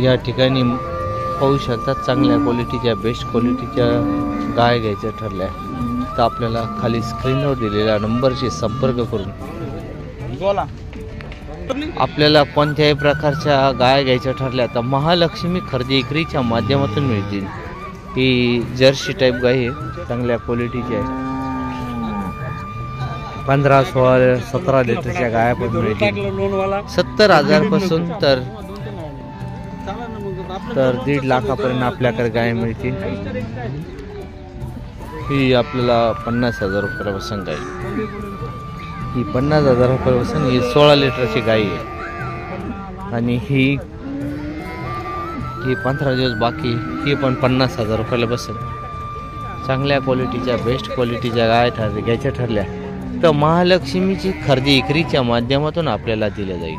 या ठिकाणी पाहू शकता चांगल्या क्वालिटीच्या बेस्ट क्वालिटीच्या गाय घ्यायच्या ठरल्या तर आपल्याला खाली स्क्रीनवर दिलेल्या नंबरशी संपर्क करून आपल्याला कोणत्याही प्रकारच्या गाय घ्यायच्या ठरल्या तर महालक्ष्मी खरेदी विक्रीच्या माध्यमातून मिळतील। ही जर्सी टाईप गाय आहे, चांगल्या क्वालिटीची आहे। 15, 16, 17 लिटरच्या गाया पण मिळतील 70,000 पासून तर 1.5 लाखापर्यंत आपल्याकडे गाय मिळतील। ही आपल्याला 50,000 रुपयापासून गाय, ही 50,000 रुपयापासून ही 16 लिटरची गाय आहे आणि ही 15 दिवस बाकी, ही पण 50,000 रुपयाला बसेल। चांगल्या क्वालिटीच्या बेस्ट क्वालिटीच्या गाय घ्यायच्या ठरल्या तर महालक्ष्मीची खरेदी विक्रीच्या माध्यमातून आपल्याला दिल्या जाईल।